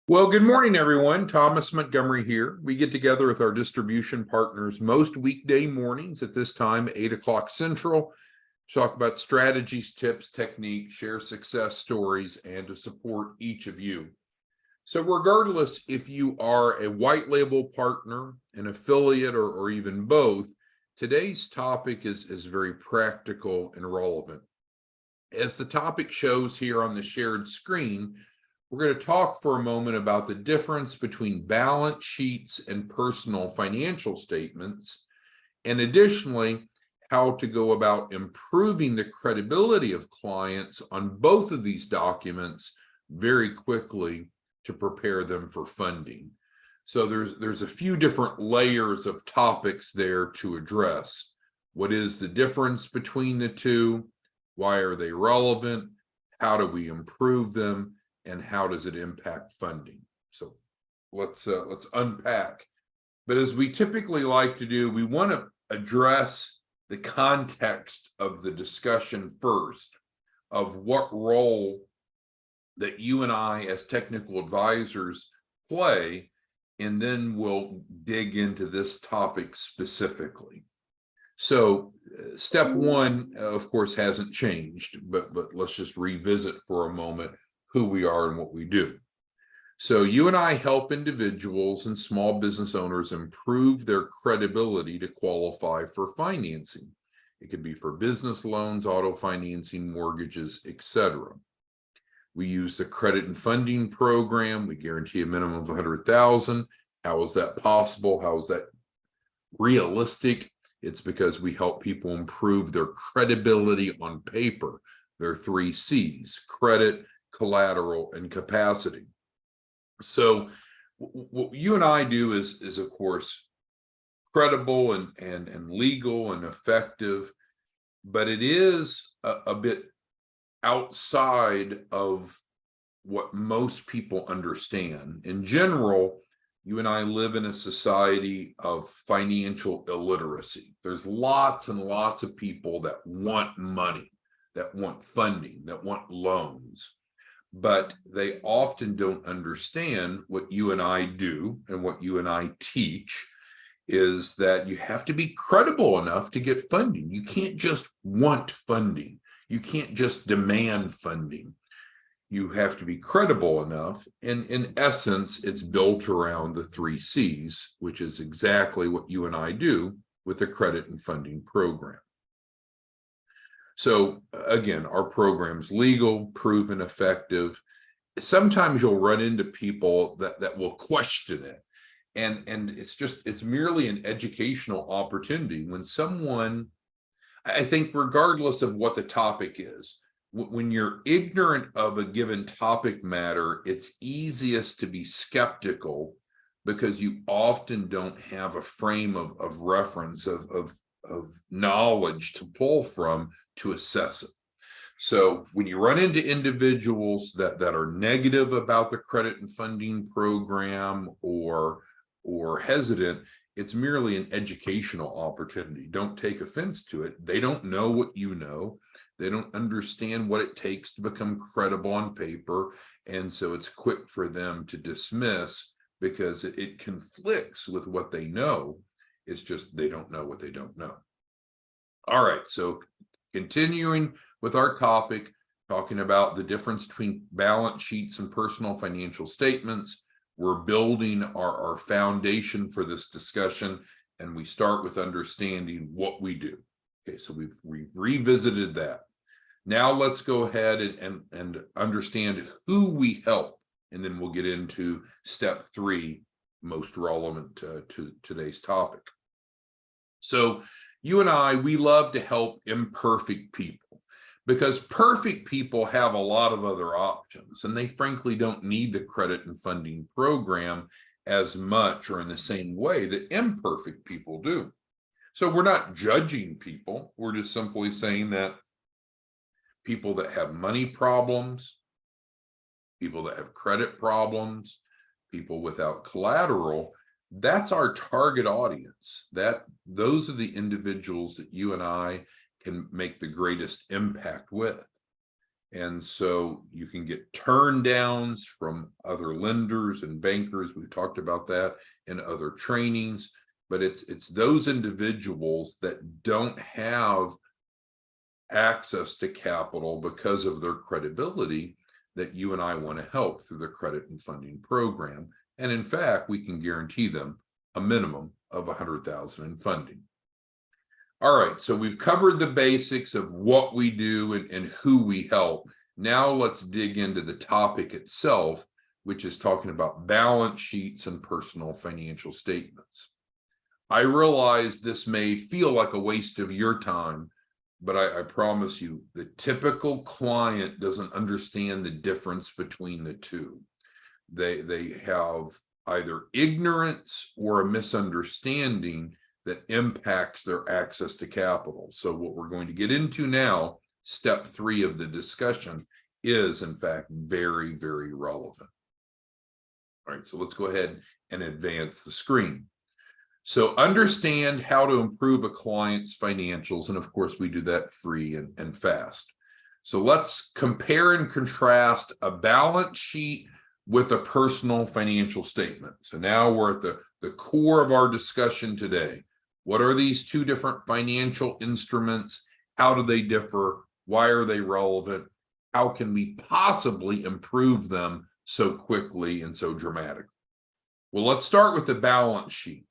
Well, good morning, everyone. Thomas Montgomery here. We get together with our distribution partners most weekday mornings at this time, 8 o'clock Central, to talk about strategies, tips, techniques, share success stories, and to support each of you. So regardless if you are a white label partner, an affiliate, or even both, today's topic is very practical and relevant. As the topic shows here on the shared screen, we're going to talk for a moment about the difference between balance sheets and personal financial statements, and additionally, how to go about improving the credibility of clients on both of these documents very quickly to prepare them for funding. So there's a few different layers of topics there to address. What is the difference between the two? Why are they relevant? How do we improve them? And how does it impact funding? So let's unpack. But as we typically like to do, we want to address the context of the discussion first, of what role that you and I as technical advisors play, and then we'll dig into this topic specifically. So step one, of course, hasn't changed, but let's just revisit for a moment who we are and what we do. So you and I help individuals and small business owners improve their credibility to qualify for financing. It could be for business loans, auto financing, mortgages, etc. We use the credit and funding program. We guarantee a minimum of $100,000. How is that possible? How is that realistic? It's because we help people improve their credibility on paper, their 3 C's: credit, collateral, and capacity. So what you and I do is of course credible and legal and effective, but it is a bit outside of what most people understand. In general, you and I live in a society of financial illiteracy. There's lots and lots of people that want money, that want funding, that want loans, but they often don't understand what you and I do and what you and I teach is that you have to be credible enough to get funding. You can't just want funding. You can't just demand funding. You have to be credible enough. And in essence, it's built around the 3 C's, which is exactly what you and I do with the credit and funding program. So again, our program's legal, proven, effective. Sometimes you'll run into people that will question it. And it's merely an educational opportunity. When someone, I think regardless of what the topic is, when you're ignorant of a given topic matter, it's easiest to be skeptical because you often don't have a frame of reference, of knowledge to pull from to assess it. So when you run into individuals that are negative about the credit and funding program or hesitant, it's merely an educational opportunity. Don't take offense to it. They don't know what you know. They don't understand what it takes to become credible on paper. And so it's quick for them to dismiss because it conflicts with what they know. It's just they don't know what they don't know. All right, so continuing with our topic, talking about the difference between balance sheets and personal financial statements. We're building our foundation for this discussion, and we start with understanding what we do. Okay, so we've revisited that. Now let's go ahead and understand who we help, and then we'll get into step 3, most relevant to today's topic. So you and I, we love to help imperfect people because perfect people have a lot of other options, and they frankly don't need the credit and funding program as much or in the same way that imperfect people do. So we're not judging people. We're just simply saying that people that have money problems, people that have credit problems, people without collateral, that's our target audience. Those are the individuals that you and I can make the greatest impact with. And so you can get turn downs from other lenders and bankers. We've talked about that in other trainings, but it's those individuals that don't have access to capital because of their credibility that you and I want to help through the credit and funding program. And in fact, we can guarantee them a minimum of 100,000 in funding. All right, so we've covered the basics of what we do and who we help. Now let's dig into the topic itself, which is talking about balance sheets and personal financial statements. I realize this may feel like a waste of your time, but I promise you, the typical client doesn't understand the difference between the two. They have either ignorance or a misunderstanding that impacts their access to capital. So what we're going to get into now, step 3 of the discussion, is in fact very, very relevant. All right, so let's go ahead and advance the screen. So understand how to improve a client's financials. And of course, we do that free and fast. So let's compare and contrast a balance sheet with a personal financial statement. So now we're at the core of our discussion today. What are these two different financial instruments? How do they differ? Why are they relevant? How can we possibly improve them so quickly and so dramatically? Well, let's start with the balance sheet.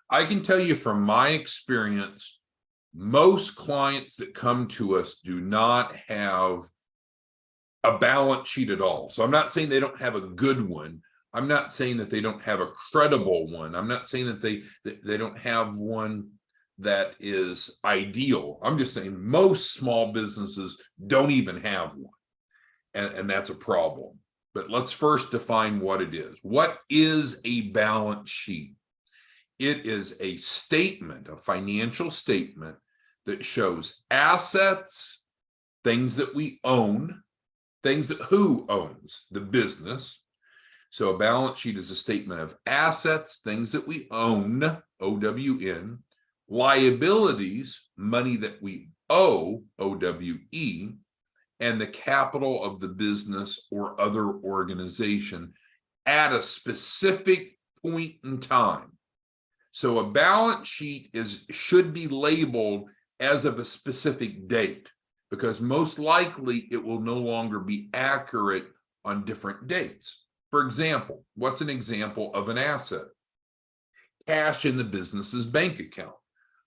I can tell you from my experience, most clients that come to us do not have a balance sheet at all. So I'm not saying they don't have a good one. I'm not saying that they don't have a credible one. I'm not saying that they don't have one that is ideal. I'm just saying most small businesses don't even have one. And that's a problem. But let's first define what it is. What is a balance sheet? It is a statement, a financial statement that shows assets, things that we own, things that who owns? The business. So a balance sheet is a statement of assets, things that we own, O-W-N, liabilities, money that we owe, O-W-E, and the capital of the business or other organization at a specific point in time. So a balance sheet should be labeled as of a specific date, because most likely it will no longer be accurate on different dates. For example, what's an example of an asset? Cash in the business's bank account.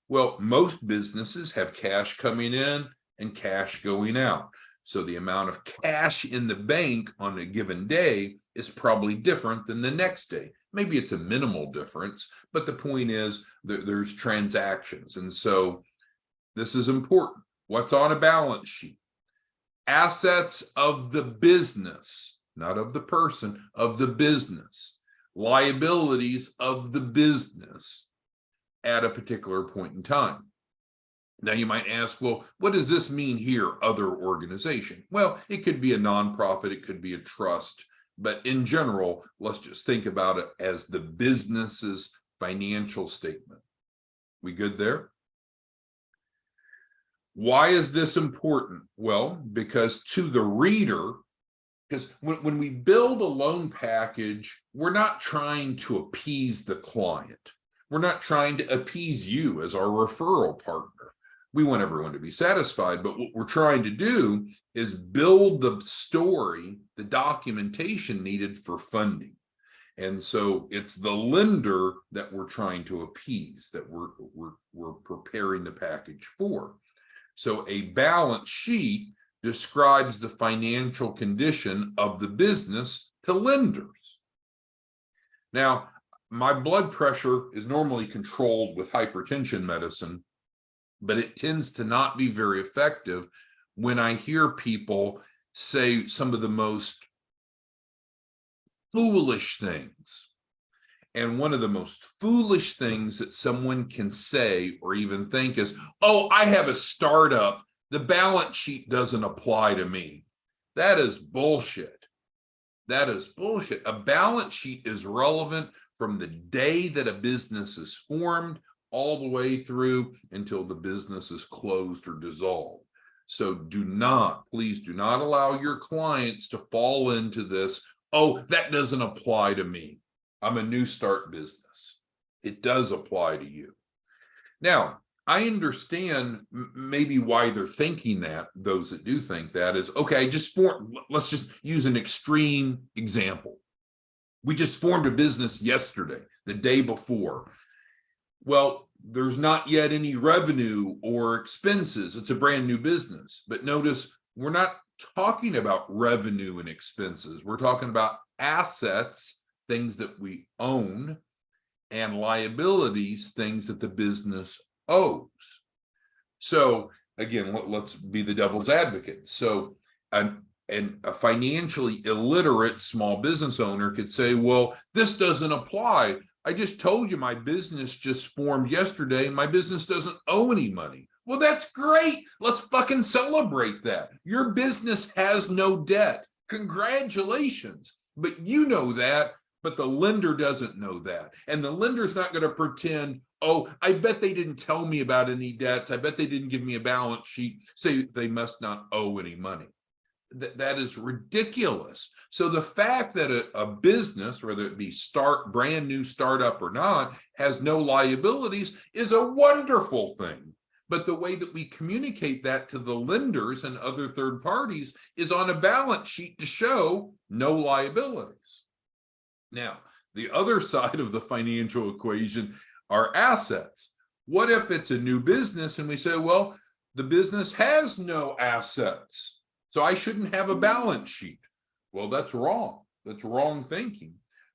Well, most businesses have cash coming in and cash going out. So the amount of cash in the bank on a given day is probably different than the next day. Maybe it's a minimal difference, but the point is that there's transactions. And so this is important. What's on a balance sheet? Assets of the business, not of the person, of the business. Liabilities of the business at a particular point in time. Now you might ask, well, what does this mean here, other organization? Well, it could be a nonprofit, it could be a trust, but in general, let's just think about it as the business's financial statement. We good there? Why is this important? Well, because to the reader, because when we build a loan package, we're not trying to appease the client. We're not trying to appease you as our referral partner. We want everyone to be satisfied, but what we're trying to do is build the story, the documentation needed for funding. And so it's the lender that we're trying to appease, that we're preparing the package for. So a balance sheet describes the financial condition of the business to lenders. Now, my blood pressure is normally controlled with hypertension medicine, but it tends to not be very effective when I hear people say some of the most foolish things. And one of the most foolish things that someone can say or even think is, oh, I have a startup. The balance sheet doesn't apply to me. That is bullshit. That is bullshit. A balance sheet is relevant from the day that a business is formed all the way through until the business is closed or dissolved. So please do not allow your clients to fall into this. Oh, that doesn't apply to me. I'm a new start business. It does apply to you. Now, I understand maybe why they're thinking that. Those that do think that is, okay, let's just use an extreme example. We just formed a business yesterday, the day before. Well, there's not yet any revenue or expenses. It's a brand new business. But notice, we're not talking about revenue and expenses. We're talking about assets, things that we own, and liabilities, things that the business owes. So again, let's be the devil's advocate. So a financially illiterate small business owner could say, well, this doesn't apply. I just told you my business just formed yesterday and my business doesn't owe any money. Well, that's great. Let's fucking celebrate that. Your business has no debt. Congratulations. But you know that, but the lender doesn't know that. And the lender's not going to pretend, oh, I bet they didn't tell me about any debts. I bet they didn't give me a balance sheet. Say they must not owe any money. That is ridiculous. So the fact that a business, whether it be brand new startup or not, has no liabilities is a wonderful thing. But the way that we communicate that to the lenders and other third parties is on a balance sheet to show no liabilities. Now, the other side of the financial equation are assets. What if it's a new business and we say, well, the business has no assets, so I shouldn't have a balance sheet? Well, that's wrong. That's wrong thinking,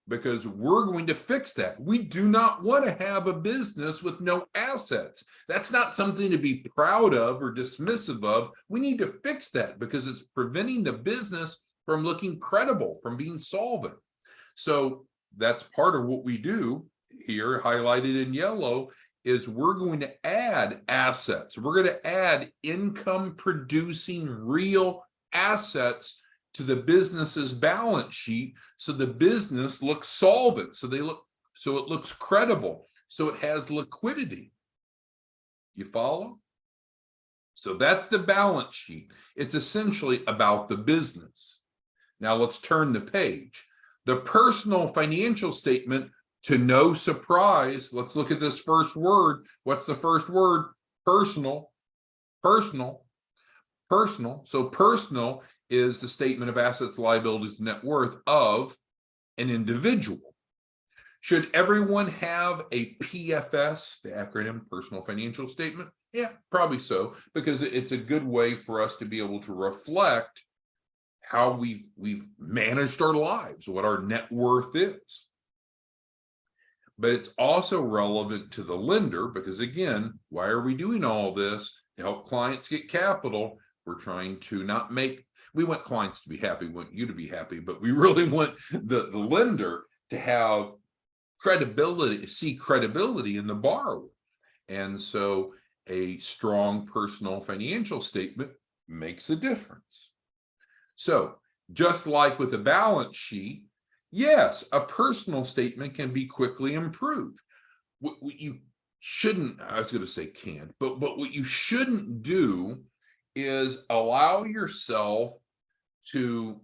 because we're going to fix that. We do not want to have a business with no assets. That's not something to be proud of or dismissive of. We need to fix that because it's preventing the business from looking credible, from being solvent. So that's part of what we do here, highlighted in yellow, is we're going to add assets. We're going to add income producing real assets to the business's balance sheet, so the business looks solvent, so it looks credible, so it has liquidity. You follow? So that's the balance sheet. It's essentially about the business. Now let's turn the page. The personal financial statement, to no surprise, let's look at this first word. What's the first word? Personal. Personal. Personal. So personal is the statement of assets, liabilities, net worth of an individual. Should everyone have a PFS, the acronym personal financial statement? Yeah, probably so, because it's a good way for us to be able to reflect how we've managed our lives, what our net worth is. But it's also relevant to the lender because, again, why are we doing all this? To help clients get capital. We're trying to we want clients to be happy, we want you to be happy, but we really want the lender to have credibility, see credibility in the borrower. And so a strong personal financial statement makes a difference. So just like with a balance sheet, yes, a personal statement can be quickly improved. What you shouldn't, I was going to say can't, but what you shouldn't do is allow yourself to,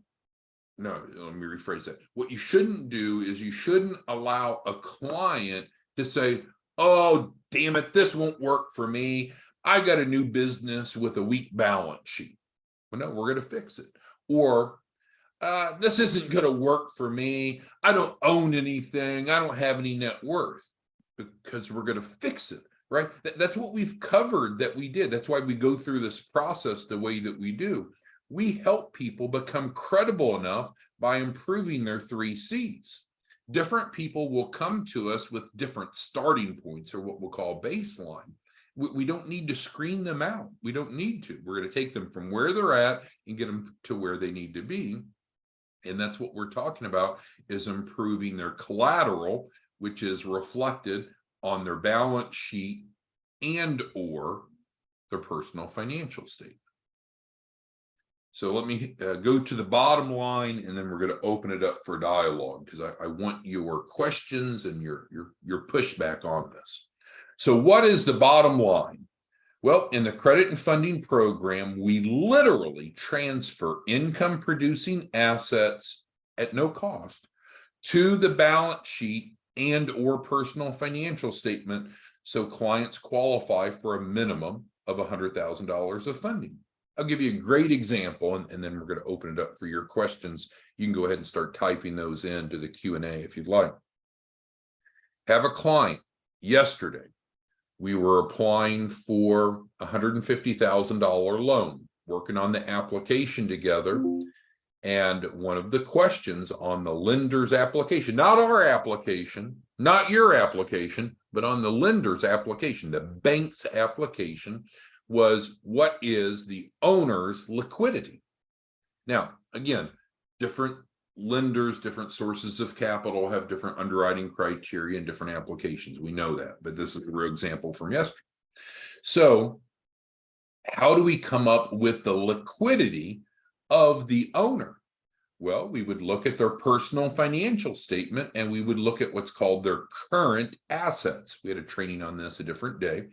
no, let me rephrase that. What you shouldn't do is you shouldn't allow a client to say, oh, damn it, this won't work for me. I got a new business with a weak balance sheet. Well, no, we're going to fix it. Or this isn't going to work for me. I don't own anything. I don't have any net worth, because we're going to fix it, right? That's what we've covered that we did. That's why we go through this process the way that we do. We help people become credible enough by improving their 3 C's. Different people will come to us with different starting points, or what we'll call baseline. We don't need to screen them out. We don't need to. We're going to take them from where they're at and get them to where they need to be. And that's what we're talking about, is improving their collateral, which is reflected on their balance sheet and or their personal financial statement. So let me go to the bottom line, and then we're going to open it up for dialogue, because I want your questions and your pushback on this. So what is the bottom line? Well, in the credit and funding program, we literally transfer income producing assets at no cost to the balance sheet and or personal financial statement, so clients qualify for a minimum of $100,000 of funding. I'll give you a great example, and then we're going to open it up for your questions. You can go ahead and start typing those into the Q&A if you'd like. Have a client yesterday. We were applying for a $150,000 loan, working on the application together. And one of the questions on the lender's application, not our application, not your application, but on the lender's application, the bank's application, was what is the owner's liquidity? Now, again, different lenders, different sources of capital have different underwriting criteria and different applications. We know that, but this is a real example from yesterday. So how do we come up with the liquidity of the owner? Well, we would look at their personal financial statement and we would look at what's called their current assets. We had a training on this a different day.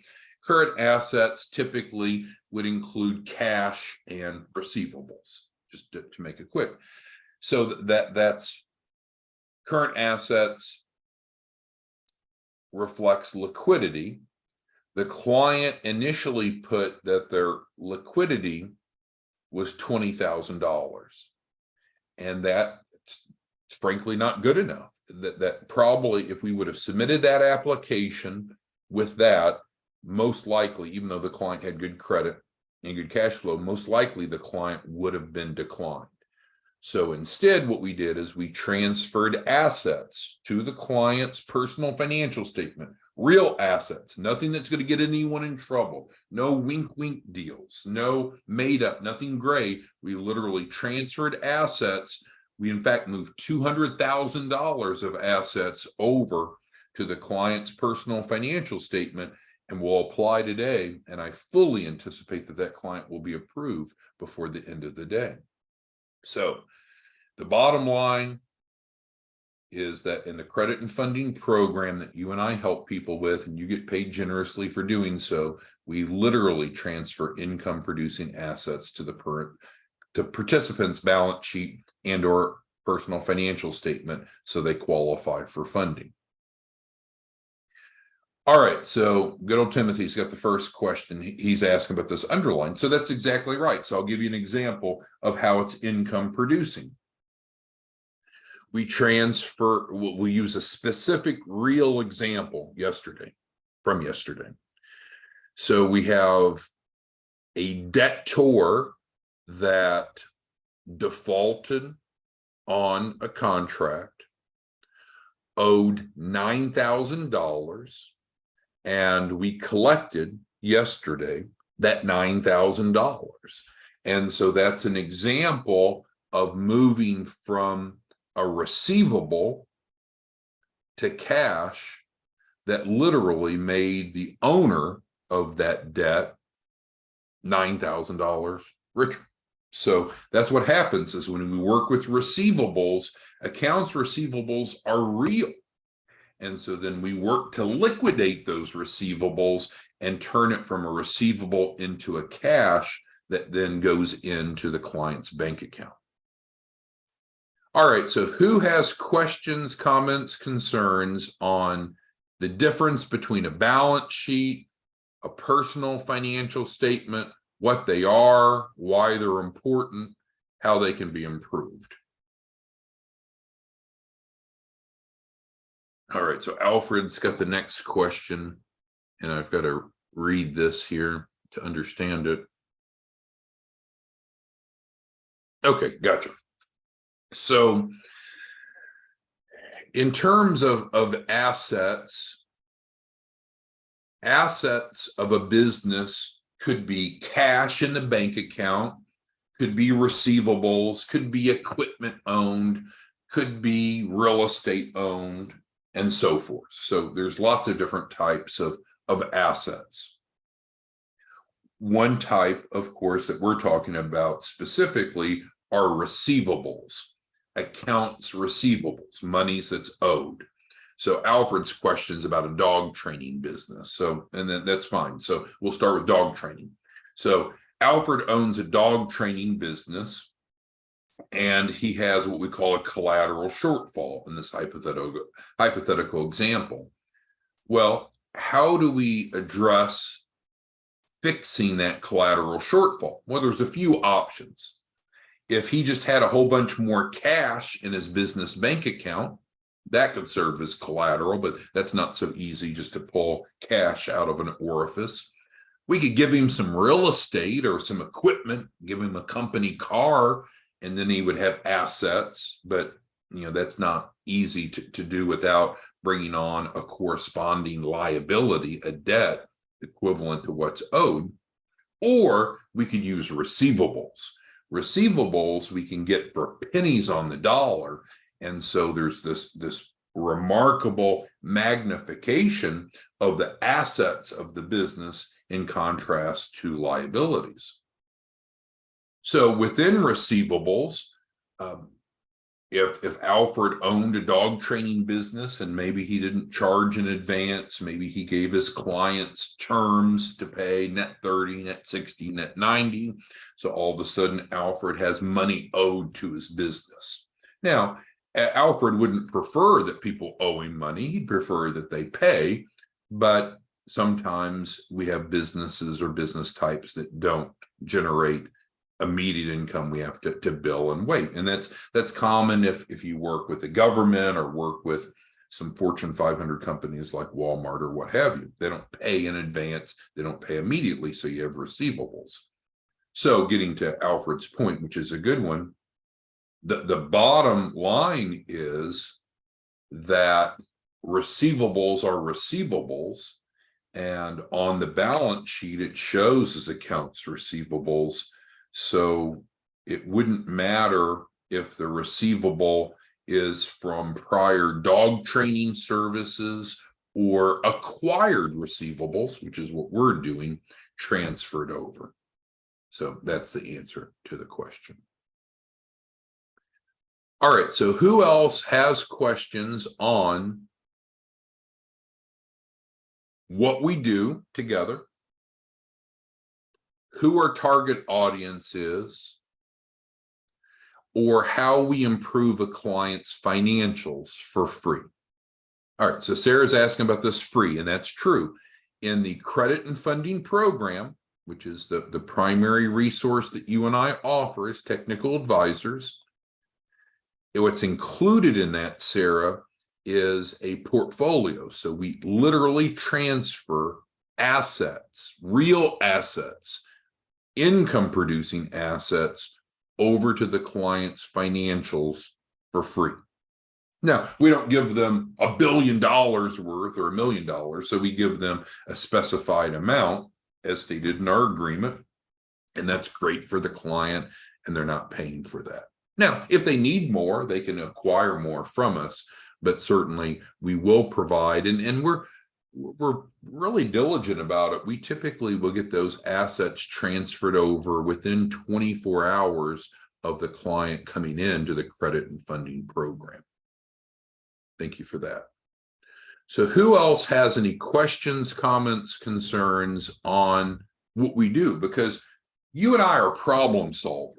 Current assets typically would include cash and receivables, just to make it quick. So that's current assets reflects liquidity. The client initially put that their liquidity was $20,000. And that's frankly not good enough. That probably, if we would have submitted that application with that, most likely, even though the client had good credit and good cash flow, most likely the client would have been declined. So instead, what we did is we transferred assets to the client's personal financial statement, real assets, nothing that's going to get anyone in trouble, no wink wink deals, no made up, nothing gray. We literally transferred assets. We in fact moved $200,000 of assets over to the client's personal financial statement, and we'll apply today. And I fully anticipate that that client will be approved before the end of the day. So the bottom line is that in the credit and funding program that you and I help people with, and you get paid generously for doing so, we literally transfer income producing assets to the participant's balance sheet and or personal financial statement so they qualify for funding. All right, so good old Timothy's got the first question. He's asking about this underline. So that's exactly right. So I'll give you an example of how it's income producing. We transfer, we'll use a specific real example from yesterday. So we have a debtor that defaulted on a contract, owed $9,000, and we collected yesterday that $9,000. And so that's an example of moving from a receivable to cash that literally made the owner of that debt $9,000 richer. So that's what happens is when we work with receivables, accounts receivables are real. And so then we work to liquidate those receivables and turn it from a receivable into a cash that then goes into the client's bank account. All right, so who has questions, comments, concerns on the difference between a balance sheet, a personal financial statement, what they are, why they're important, how they can be improved? All right, so Alfred's got the next question, and I've got to read this here to understand it. Okay, gotcha. So in terms of assets of a business could be cash in the bank account, could be receivables, could be equipment owned, could be real estate owned, and so forth. So there's lots of different types of assets. One type, of course, that we're talking about specifically are receivables, accounts receivables, monies that's owed. So Alfred's question is about a dog training business. So, and then that's fine. So we'll start with dog training. So Alfred owns a dog training business, and he has what we call a collateral shortfall in this hypothetical example. Well, how do we address fixing that collateral shortfall? Well, there's a few options. If he just had a whole bunch more cash in his business bank account, that could serve as collateral, but that's not so easy just to pull cash out of an orifice. We could give him some real estate or some equipment, give him a company car, and then he would have assets, but that's not easy to do without bringing on a corresponding liability, a debt equivalent to what's owed. Or we could use receivables. Receivables we can get for pennies on the dollar, and so there's this remarkable magnification of the assets of the business in contrast to liabilities. So within receivables, if Alfred owned a dog training business and maybe he didn't charge in advance, maybe he gave his clients terms to pay net 30, net 60, net 90. So all of a sudden, Alfred has money owed to his business. Now, Alfred wouldn't prefer that people owe him money. He'd prefer that they pay, but sometimes we have businesses or business types that don't generate immediate income. We have to bill and wait, and that's common if you work with the government or work with some Fortune 500 companies like Walmart or what have you. They don't pay in advance, they don't pay immediately, so you have receivables. So getting to Alfred's point, which is a good one, the bottom line is that receivables are receivables, and on the balance sheet it shows as accounts receivables. So it wouldn't matter if the receivable is from prior dog training services or acquired receivables, which is what we're doing, transferred over. So that's the answer to the question. All right, so who else has questions on what we do together, who our target audience is, or how we improve a client's financials for free? All right, so Sarah's asking about this free, and that's true. In the credit and funding program, which is the primary resource that you and I offer as technical advisors, what's included in that, Sarah, is a portfolio. So we literally transfer assets, real assets, income producing assets over to the client's financials for free. Now, we don't give them $1 billion worth or $1 million, so we give them a specified amount as stated in our agreement, and that's great for the client, and they're not paying for that. Now, if they need more, they can acquire more from us, but certainly we will provide, and we're really diligent about it. We typically will get those assets transferred over within 24 hours of the client coming into the credit and funding program. Thank you for that. So who else has any questions, comments, concerns on what we do? Because you and I are problem solvers.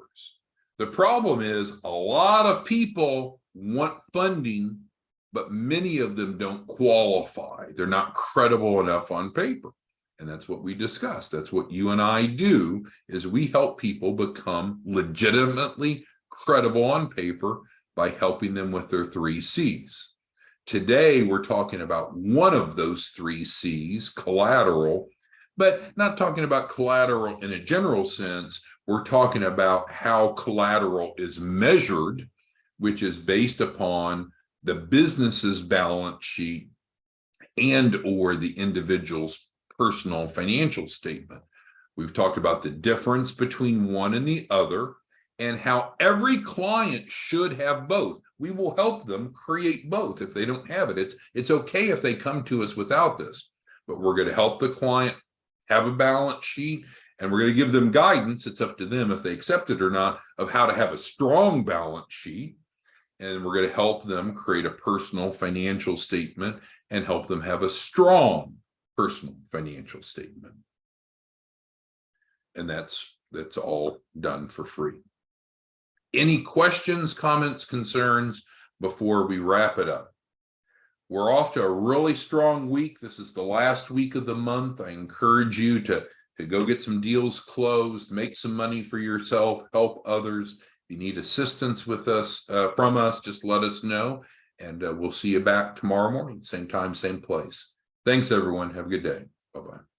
The problem is a lot of people want funding, but many of them don't qualify. They're not credible enough on paper. And that's what we discuss. That's what you and I do, is we help people become legitimately credible on paper by helping them with their 3 C's. Today, we're talking about one of those 3 C's, collateral, but not talking about collateral in a general sense. We're talking about how collateral is measured, which is based upon the business's balance sheet and or the individual's personal financial statement. We've talked about the difference between one and the other and how every client should have both. We will help them create both if they don't have it. It's okay if they come to us without this, but we're going to help the client have a balance sheet, and we're going to give them guidance. It's up to them if they accept it or not, of how to have a strong balance sheet. And we're going to help them create a personal financial statement and help them have a strong personal financial statement. And that's all done for free. Any questions, comments, concerns before we wrap it up? We're off to a really strong week. This is the last week of the month. I encourage you to go get some deals closed, make some money for yourself, help others. If you need assistance with us, from us, just let us know. And we'll see you back tomorrow morning, same time, same place. Thanks, everyone. Have a good day. Bye-bye.